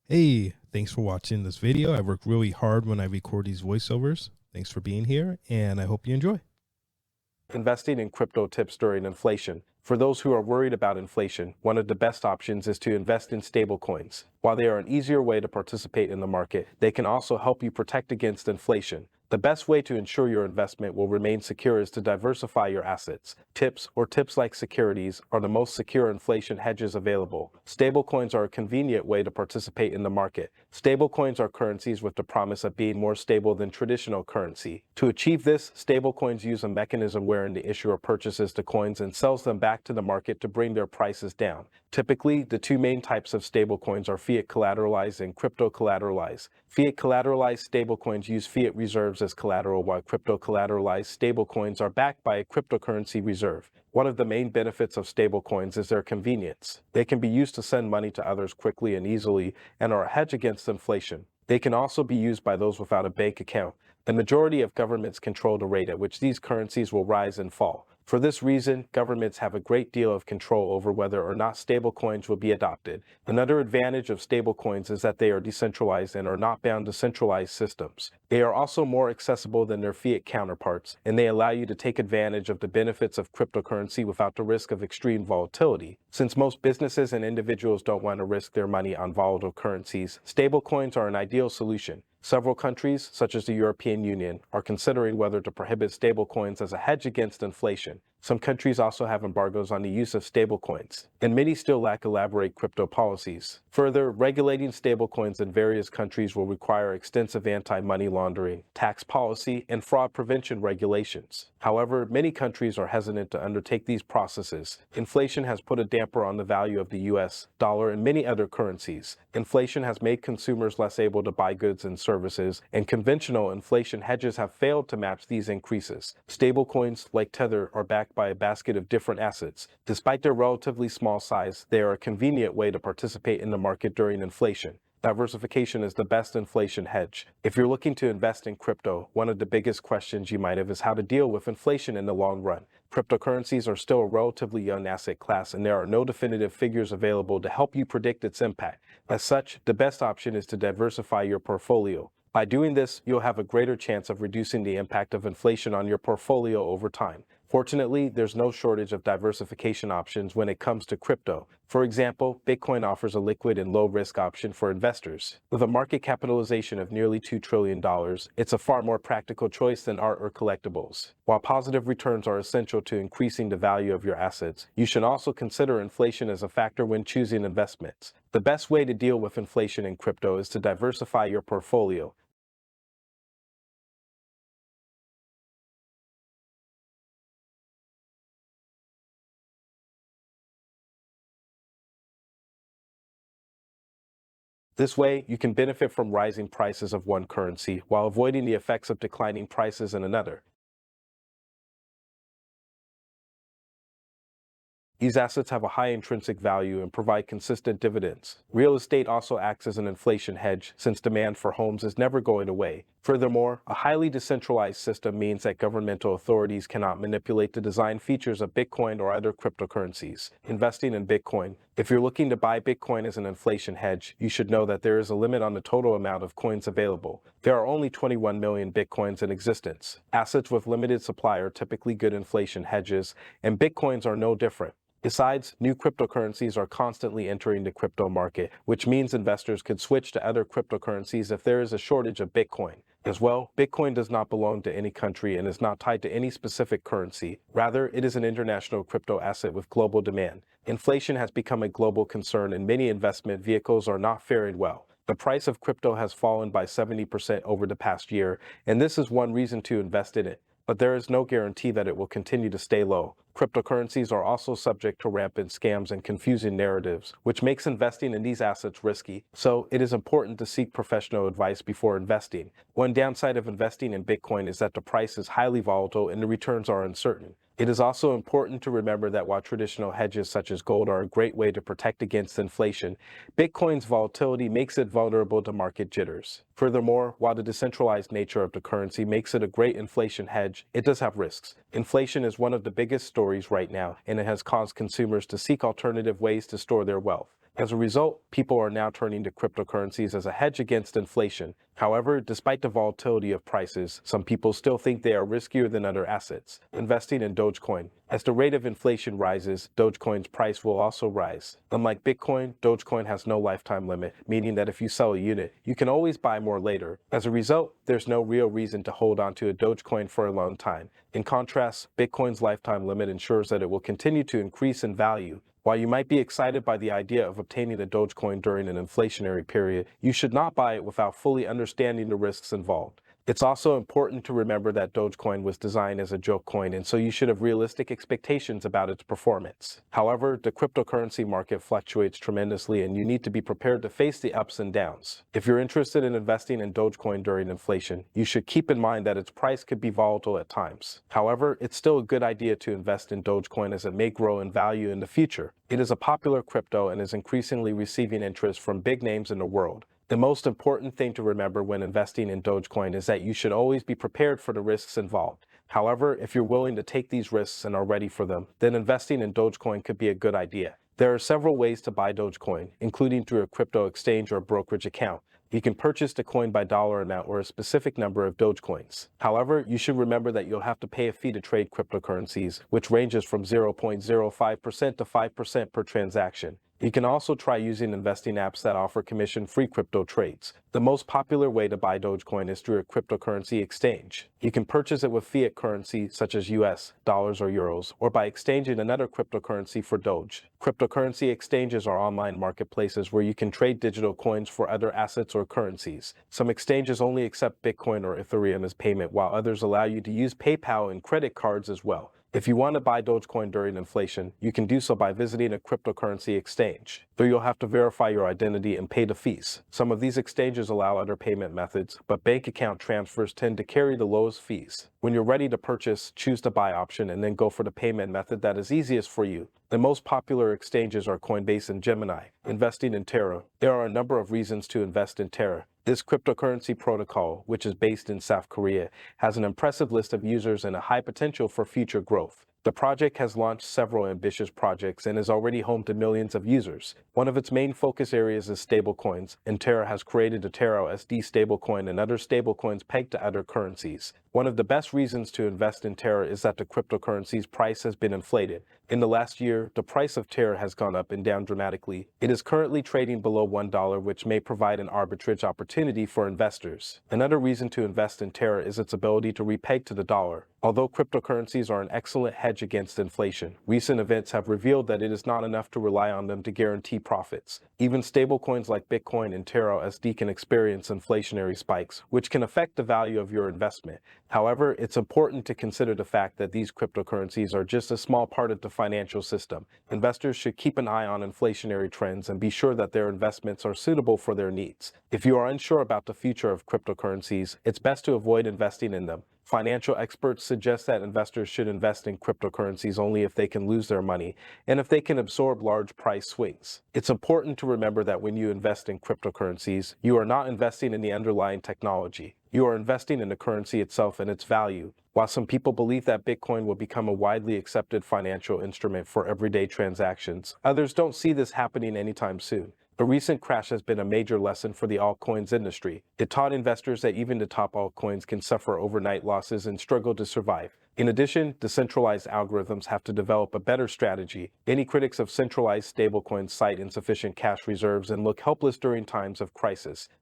Hey, thanks for watching this video. I work really hard when I record these voiceovers. Thanks for being here, and I hope you enjoy. Investing in crypto tips during inflation. For those who are worried about inflation, one of the best options is to invest in stablecoins. While they are an easier way to participate in the market, they can also help you protect against inflation. The best way to ensure your investment will remain secure is to diversify your assets. Tips like securities are the most secure inflation hedges available. Stablecoins are a convenient way to participate in the market. Stablecoins are currencies with the promise of being more stable than traditional currency. To achieve this, stablecoins use a mechanism wherein the issuer purchases the coins and sells them back to the market to bring their prices down. Typically, the two main types of stablecoins are fiat collateralized and crypto collateralized. Fiat collateralized stablecoins use fiat reserves as collateral, while crypto collateralized stablecoins are backed by a cryptocurrency reserve. One of the main benefits of stablecoins is their convenience. They can be used to send money to others quickly and easily and are a hedge against inflation. They can also be used by those without a bank account. The majority of governments control the rate at which these currencies will rise and fall. For this reason, governments have a great deal of control over whether or not stablecoins will be adopted. Another advantage of stablecoins is that they are decentralized and are not bound to centralized systems. They are also more accessible than their fiat counterparts, and they allow you to take advantage of the benefits of cryptocurrency without the risk of extreme volatility. Since most businesses and individuals don't want to risk their money on volatile currencies, stablecoins are an ideal solution. Several countries, such as the European Union, are considering whether to prohibit stablecoins as a hedge against inflation. Some countries also have embargoes on the use of stablecoins, and many still lack elaborate crypto policies. Further, regulating stablecoins in various countries will require extensive anti-money laundering, tax policy, and fraud prevention regulations. However, many countries are hesitant to undertake these processes. Inflation has put a damper on the value of the US dollar and many other currencies. Inflation has made consumers less able to buy goods and services, and conventional inflation hedges have failed to match these increases. Stablecoins, like Tether, are backed by a basket of different assets. Despite their relatively small size, they are a convenient way to participate in the market during inflation. Diversification is the best inflation hedge. If you're looking to invest in crypto, one of the biggest questions you might have is how to deal with inflation in the long run. Cryptocurrencies are still a relatively young asset class, and there are no definitive figures available to help you predict its impact. As such, the best option is to diversify your portfolio. By doing this, you'll have a greater chance of reducing the impact of inflation on your portfolio over time. Fortunately, there's no shortage of diversification options when it comes to crypto. For example, Bitcoin offers a liquid and low-risk option for investors. With a market capitalization of nearly $2 trillion, it's a far more practical choice than art or collectibles. While positive returns are essential to increasing the value of your assets, you should also consider inflation as a factor when choosing investments. The best way to deal with inflation in crypto is to diversify your portfolio. This way, you can benefit from rising prices of one currency while avoiding the effects of declining prices in another. These assets have a high intrinsic value and provide consistent dividends. Real estate also acts as an inflation hedge since demand for homes is never going away. Furthermore, a highly decentralized system means that governmental authorities cannot manipulate the design features of Bitcoin or other cryptocurrencies. Investing in Bitcoin. If you're looking to buy Bitcoin as an inflation hedge, you should know that there is a limit on the total amount of coins available. There are only 21 million Bitcoins in existence. Assets with limited supply are typically good inflation hedges, and Bitcoins are no different. Besides, new cryptocurrencies are constantly entering the crypto market, which means investors could switch to other cryptocurrencies if there is a shortage of Bitcoin. As well, Bitcoin does not belong to any country and is not tied to any specific currency. Rather, it is an international crypto asset with global demand. Inflation has become a global concern, and many investment vehicles are not faring well. The price of crypto has fallen by 70% over the past year, and this is one reason to invest in it. But there is no guarantee that it will continue to stay low. Cryptocurrencies are also subject to rampant scams and confusing narratives, which makes investing in these assets risky. So it is important to seek professional advice before investing. One downside of investing in Bitcoin is that the price is highly volatile and the returns are uncertain. It is also important to remember that while traditional hedges such as gold are a great way to protect against inflation, Bitcoin's volatility makes it vulnerable to market jitters. Furthermore, while the decentralized nature of the currency makes it a great inflation hedge, it does have risks. Inflation is one of the biggest stories right now, and it has caused consumers to seek alternative ways to store their wealth. As a result, people are now turning to cryptocurrencies as a hedge against inflation. However, despite the volatility of prices, some people still think they are riskier than other assets. Investing in Dogecoin. As the rate of inflation rises, Dogecoin's price will also rise. Unlike Bitcoin, Dogecoin has no lifetime limit, meaning that if you sell a unit, you can always buy more later. As a result, there's no real reason to hold onto a Dogecoin for a long time. In contrast, Bitcoin's lifetime limit ensures that it will continue to increase in value. While you might be excited by the idea of obtaining a Dogecoin during an inflationary period, you should not buy it without fully understanding the risks involved. It's also important to remember that Dogecoin was designed as a joke coin, and so you should have realistic expectations about its performance. However, the cryptocurrency market fluctuates tremendously, and you need to be prepared to face the ups and downs. If you're interested in investing in Dogecoin during inflation, you should keep in mind that its price could be volatile at times. However, it's still a good idea to invest in Dogecoin as it may grow in value in the future. It is a popular crypto and is increasingly receiving interest from big names in the world. The most important thing to remember when investing in Dogecoin is that you should always be prepared for the risks involved. However, if you're willing to take these risks and are ready for them, then investing in Dogecoin could be a good idea. There are several ways to buy Dogecoin, including through a crypto exchange or brokerage account. You can purchase the coin by dollar amount or a specific number of Dogecoins. However, you should remember that you'll have to pay a fee to trade cryptocurrencies, which ranges from 0.05% to 5% per transaction. You can also try using investing apps that offer commission-free crypto trades. The most popular way to buy Dogecoin is through a cryptocurrency exchange. You can purchase it with fiat currency such as US dollars or euros, or by exchanging another cryptocurrency for Doge. Cryptocurrency exchanges are online marketplaces where you can trade digital coins for other assets or currencies. Some exchanges only accept Bitcoin or Ethereum as payment, while others allow you to use PayPal and credit cards as well. If you want to buy Dogecoin during inflation, you can do so by visiting a cryptocurrency exchange, though you'll have to verify your identity and pay the fees. Some of these exchanges allow other payment methods, but bank account transfers tend to carry the lowest fees. When you're ready to purchase, choose the buy option and then go for the payment method that is easiest for you. The most popular exchanges are Coinbase and Gemini. Investing in Terra. There are a number of reasons to invest in Terra. This cryptocurrency protocol, which is based in South Korea, has an impressive list of users and a high potential for future growth. The project has launched several ambitious projects and is already home to millions of users. One of its main focus areas is stablecoins, and Terra has created a Terra SD stablecoin and other stablecoins pegged to other currencies. One of the best reasons to invest in Terra is that the cryptocurrency's price has been inflated. In the last year, the price of Terra has gone up and down dramatically. It is currently trading below $1, which may provide an arbitrage opportunity for investors. Another reason to invest in Terra is its ability to repeg to the dollar. Although cryptocurrencies are an excellent hedge against inflation, recent events have revealed that it is not enough to rely on them to guarantee profits. Even stablecoins like Bitcoin and Terra SD can experience inflationary spikes, which can affect the value of your investment. However, it's important to consider the fact that these cryptocurrencies are just a small part of the financial system. Investors should keep an eye on inflationary trends and be sure that their investments are suitable for their needs. If you are unsure about the future of cryptocurrencies, it's best to avoid investing in them. Financial experts suggest that investors should invest in cryptocurrencies only if they can lose their money and if they can absorb large price swings. It's important to remember that when you invest in cryptocurrencies, you are not investing in the underlying technology. You are investing in the currency itself and its value. While some people believe that Bitcoin will become a widely accepted financial instrument for everyday transactions, others don't see this happening anytime soon. The recent crash has been a major lesson for the altcoins industry. It taught investors that even the top altcoins can suffer overnight losses and struggle to survive. In addition, decentralized algorithms have to develop a better strategy. Many critics of centralized stablecoins cite insufficient cash reserves and look helpless during times of crisis.